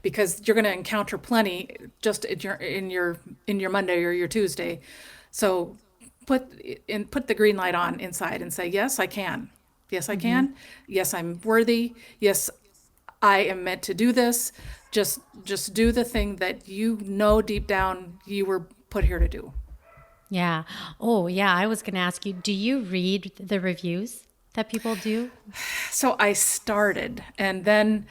because you're going to encounter plenty just in your Monday or your Tuesday. So put the green light on inside and say, yes, I can. Yes, I can. Yes, I'm worthy. Yes, I am meant to do this. Just do the thing that deep down you were put here to do. Yeah. Oh, yeah. I was going to ask you, do you read the reviews that people do? So I started, and then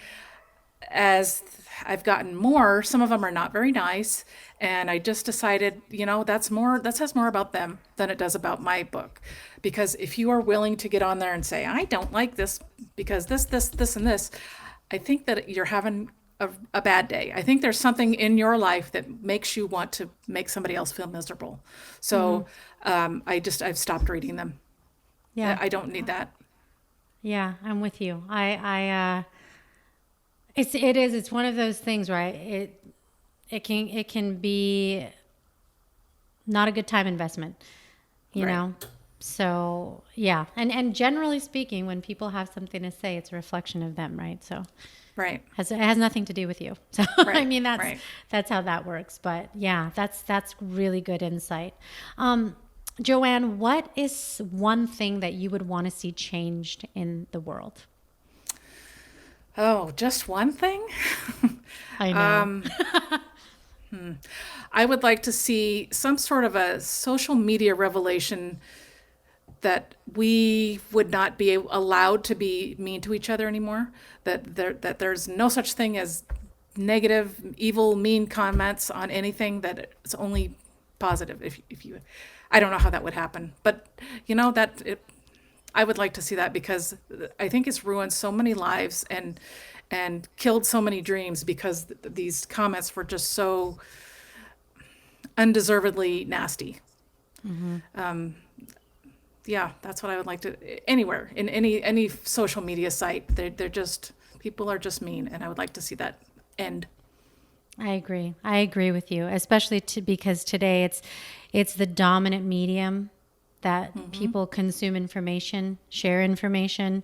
as I've gotten more, some of them are not very nice, and I just decided, that says more about them than it does about my book. Because if you are willing to get on there and say, I don't like this because this, and this, I think that you're having a bad day. I think there's something in your life that makes you want to make somebody else feel miserable. So I've stopped reading them. Yeah. I don't need that. Yeah, I'm with you. It's one of those things where it can be not a good time investment, you Right. know? So yeah. And generally speaking, when people have something to say, it's a reflection of them, right? So Right. it has nothing to do with you. So I Right. mean, Right. that's how that works. But yeah, that's really good insight. Joann, what is one thing that you would want to see changed in the world? Oh, just one thing? I know. I would like to see some sort of a social media revelation that we would not be allowed to be mean to each other anymore. That there's no such thing as negative, evil, mean comments on anything. That it's only positive. If you, I don't know how that would happen, but I would like to see that, because I think it's ruined so many lives and killed so many dreams, because these comments were just so undeservedly nasty. Yeah, that's what I would like to, anywhere, in any social media site. They're just, people are just mean, and I would like to see that end. I agree. I agree with you, especially because today it's the dominant medium that people consume information, share information,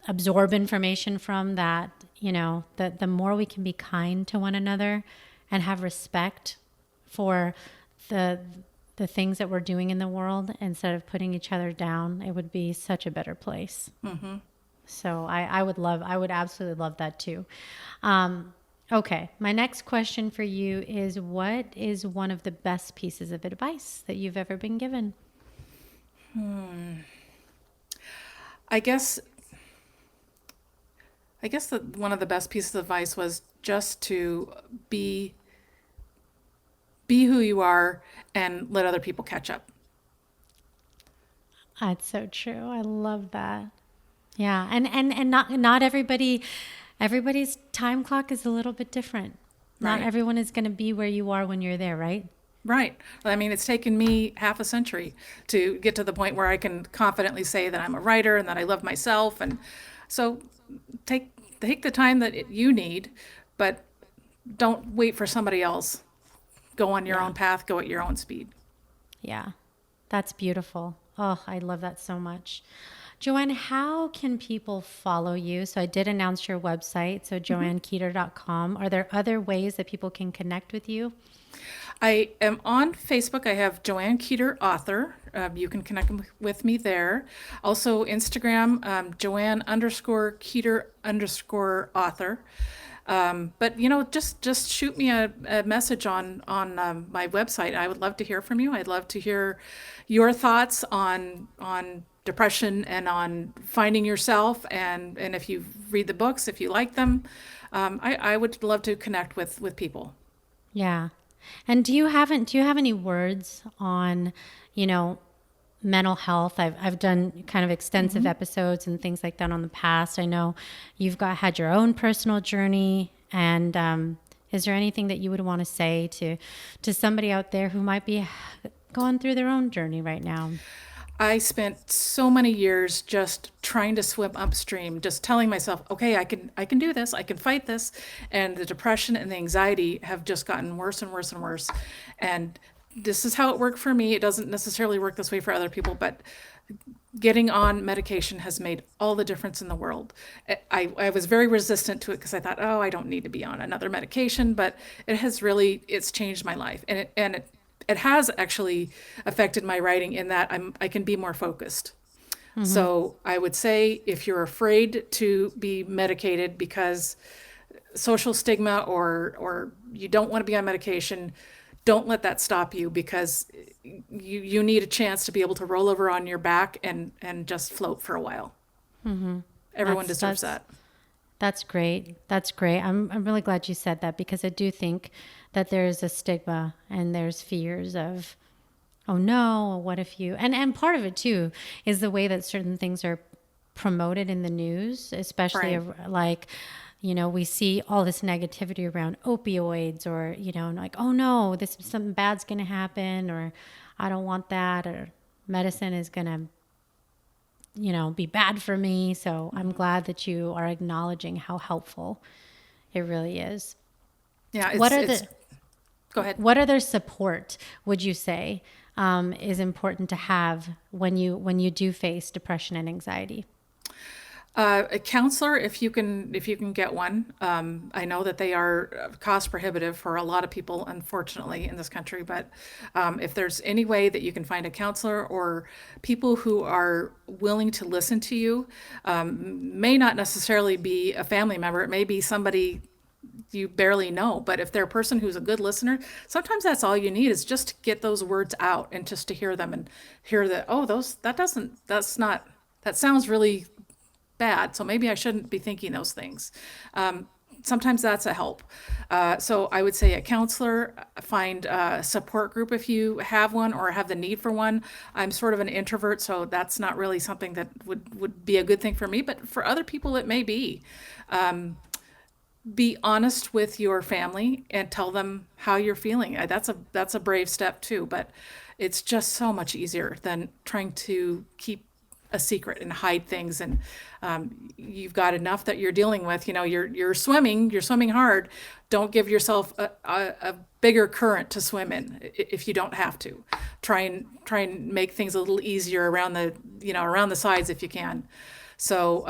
absorb information from. That, the more we can be kind to one another and have respect for the things that we're doing in the world instead of putting each other down, it would be such a better place. So I would absolutely love that too. Okay, my next question for you is, what is one of the best pieces of advice that you've ever been given? I guess that one of the best pieces of advice was just to be be who you are and let other people catch up. That's so true. I love that. Yeah. And not everybody's time clock is a little bit different. Not Right. everyone is going to be where you are when you're there, right? Right. I mean, it's taken me half a century to get to the point where I can confidently say that I'm a writer and that I love myself. And so take the time that you need, but don't wait for somebody else. Go on your Yeah. own path, go at your own speed. Yeah. That's beautiful. Oh, I love that so much. Joann, how can people follow you? So I did announce your website, so joannkeder.com. Are there other ways that people can connect with you? I am on Facebook. I have Joann Keder author. You can connect with me there. Also Instagram, Joann_Keder_author. But just shoot me a message on my website. I would love to hear from you. I'd love to hear your thoughts on depression and on finding yourself. And if you read the books, if you like them, I would love to connect with people. Yeah. And do you have any words on, you know, mental health? I've done kind of extensive episodes and things like that on the past. I know you've had your own personal journey, and is there anything that you would want to say to somebody out there who might be going through their own journey right now? I spent so many years just trying to swim upstream, just telling myself, okay, I can do this, I can fight this. And the depression and the anxiety have just gotten worse and worse and worse. And this is how it worked for me. It doesn't necessarily work this way for other people, but getting on medication has made all the difference in the world. I was very resistant to it because I thought, oh, I don't need to be on another medication, but it's changed my life. It has actually affected my writing in that I can be more focused. So I would say if you're afraid to be medicated because social stigma or you don't want to be on medication, don't let that stop you, because you need a chance to be able to roll over on your back and just float for a while. Everyone deserves that. That's great. That's great. I'm really glad you said that, because I do think that there is a stigma and there's fears of, oh no, what if you, and part of it too is the way that certain things are promoted in the news, especially Right. like, you know, we see all this negativity around opioids, or, you know, like, oh no, something bad's going to happen, or I don't want that, or medicine is going to, you know, be bad for me. So I'm glad that you are acknowledging how helpful it really is. Yeah, What are it's the go ahead. what other support would you say is important to have when you do face depression and anxiety? A counselor, if you can get one. I know that they are cost prohibitive for a lot of people, unfortunately, in this country. But if there's any way that you can find a counselor or people who are willing to listen to you, may not necessarily be a family member. It may be somebody you barely know, but if they're a person who's a good listener, sometimes that's all you need, is just to get those words out and just to hear them and hear that, oh, that sounds really bad, so maybe I shouldn't be thinking those things. Sometimes that's a help. So I would say a counselor, find a support group if you have one or have the need for one. I'm sort of an introvert, so that's not really something that would be a good thing for me, but for other people it may be. Be honest with your family and tell them how you're feeling. That's a brave step too, but it's just so much easier than trying to keep a secret and hide things. And you've got enough that you're dealing with. You know, you're swimming hard. Don't give yourself a bigger current to swim in if you don't have to. Try and make things a little easier around the sides if you can. So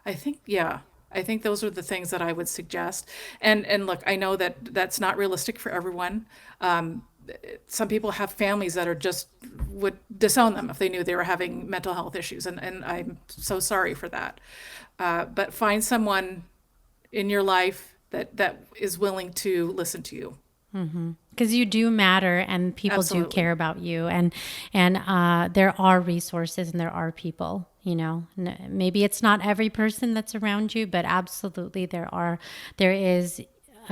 I think, yeah, I think those are the things that I would suggest. And look, I know that that's not realistic for everyone. Some people have families that would disown them if they knew they were having mental health issues, and I'm so sorry for that. But find someone in your life that is willing to listen to you. Because you do matter, and people do Absolutely. care about you, and there are resources and there are people. You know, maybe it's not every person that's around you, but absolutely there is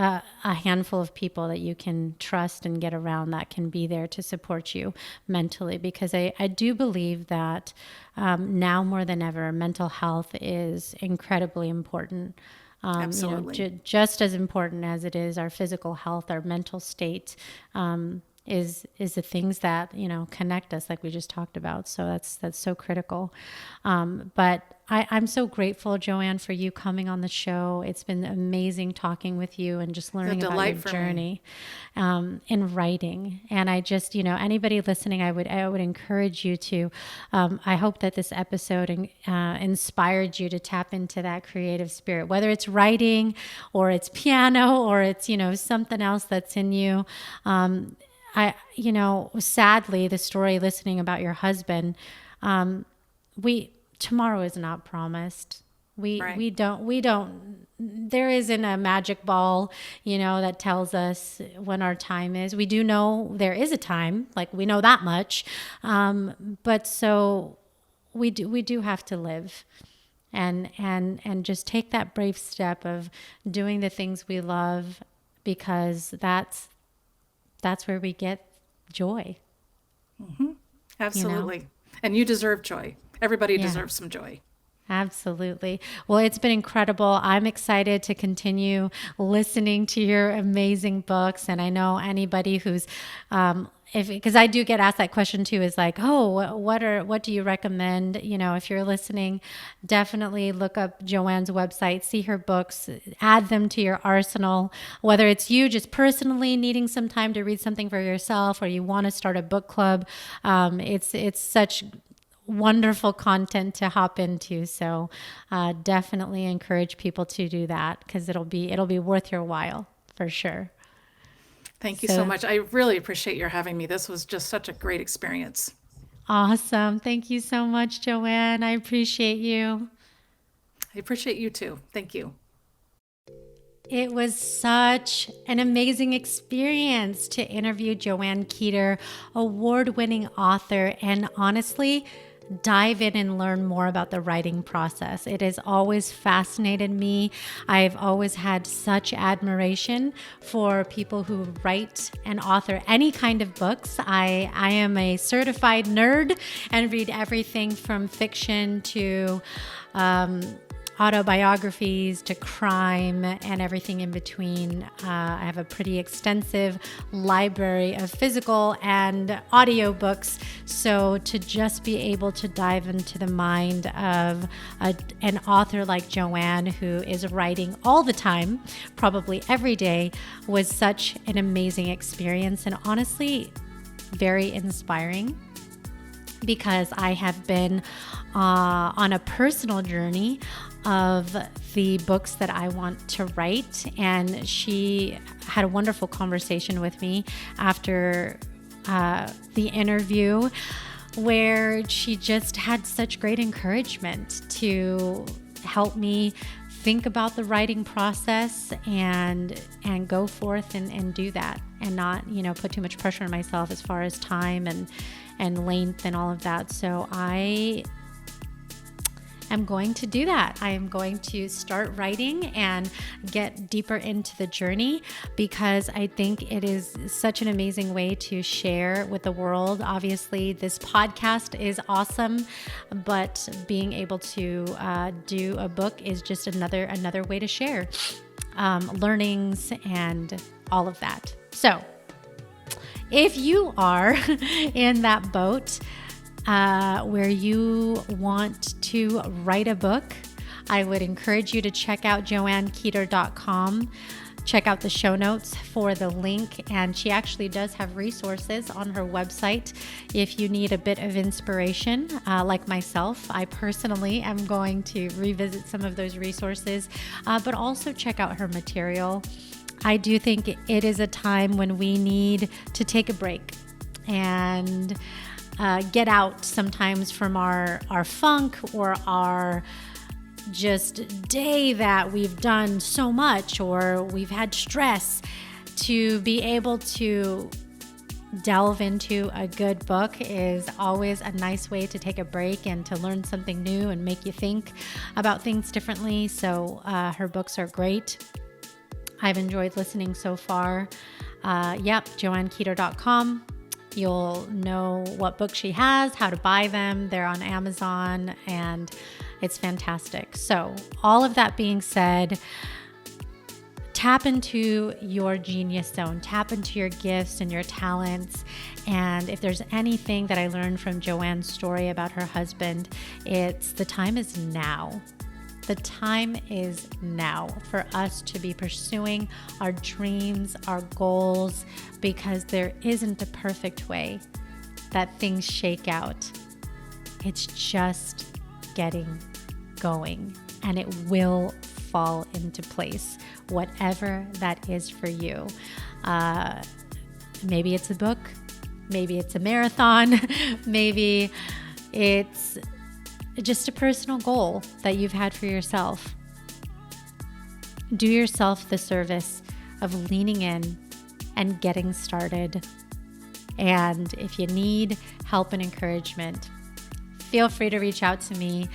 a handful of people that you can trust and get around that can be there to support you mentally, because I do believe that now more than ever, mental health is incredibly important. Absolutely. Just as important as it is our physical health, our mental state, is the things that, connect us, like we just talked about. So that's so critical. But I'm so grateful, Joann, for you coming on the show. It's been amazing talking with you and just learning about your journey in writing. And I just, anybody listening, I would encourage you to, I hope that this episode inspired you to tap into that creative spirit, whether it's writing or it's piano or it's, something else that's in you. Sadly, the story listening about your husband, tomorrow is not promised. We don't, there isn't a magic ball, that tells us when our time is. We do know there is a time, like we know that much. But so we do have to live and just take that brave step of doing the things we love, because that's where we get joy. Mm-hmm. Absolutely. And you deserve joy. Everybody deserves some joy. Absolutely. Well, it's been incredible. I'm excited to continue listening to your amazing books. And I know anybody who's, because I do get asked that question too, is like, oh, what do you recommend? If you're listening, definitely look up Joann's website, see her books, add them to your arsenal, whether it's you just personally needing some time to read something for yourself, or you want to start a book club. It's such wonderful content to hop into. So definitely encourage people to do that, because it'll be worth your while for sure. Thank you so much. I really appreciate your having me. This was just such a great experience. Awesome. Thank you so much, Joann. I appreciate you. I appreciate you too. Thank you. It was such an amazing experience to interview Joann Keder, award-winning author, and honestly, dive in and learn more about the writing process. It has always fascinated me. I've always had such admiration for people who write and author any kind of books. I am a certified nerd and read everything from fiction to autobiographies to crime and everything in between. I have a pretty extensive library of physical and audio books. So to just be able to dive into the mind of an author like Joann, who is writing all the time, probably every day, was such an amazing experience, and honestly, very inspiring, because I have been on a personal journey of the books that I want to write. And she had a wonderful conversation with me after the interview, where she just had such great encouragement to help me think about the writing process and go forth and do that, and not, put too much pressure on myself as far as time and length and all of that. So I am going to do that. I am going to start writing and get deeper into the journey, because I think it is such an amazing way to share with the world. Obviously, this podcast is awesome, but being able to do a book is just another way to share learnings and all of that. So if you are in that boat, where you want to write a book, I would encourage you to check out joannkeder.com. Check out the show notes for the link, and she actually does have resources on her website if you need a bit of inspiration. Like myself, I personally am going to revisit some of those resources, but also check out her material. I do think it is a time when we need to take a break and get out sometimes from our funk or our just day that we've done so much or we've had stress, to be able to delve into a good book is always a nice way to take a break and to learn something new and make you think about things differently. So her books are great. I've enjoyed listening so far. JoannKeder.com. You'll know what books she has, how to buy them. They're on Amazon, and it's fantastic. So all of that being said, tap into your genius zone, tap into your gifts and your talents. And if there's anything that I learned from Joann's story about her husband, it's the time is now. The time is now for us to be pursuing our dreams, our goals, because there isn't a perfect way that things shake out. It's just getting going, and it will fall into place, whatever that is for you. Maybe it's a book, maybe it's a marathon, maybe it's just a personal goal that you've had for yourself. Do yourself the service of leaning in and getting started. And if you need help and encouragement, feel free to reach out to me.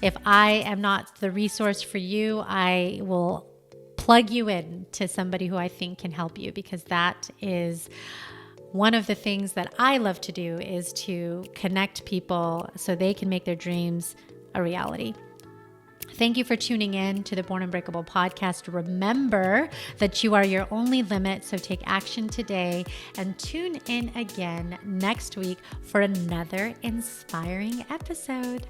If I am not the resource for you, I will plug you in to somebody who I think can help you, because that is one of the things that I love to do, is to connect people so they can make their dreams a reality. Thank you for tuning in to the Born Unbreakable podcast. Remember that you are your only limit, so take action today, and tune in again next week for another inspiring episode.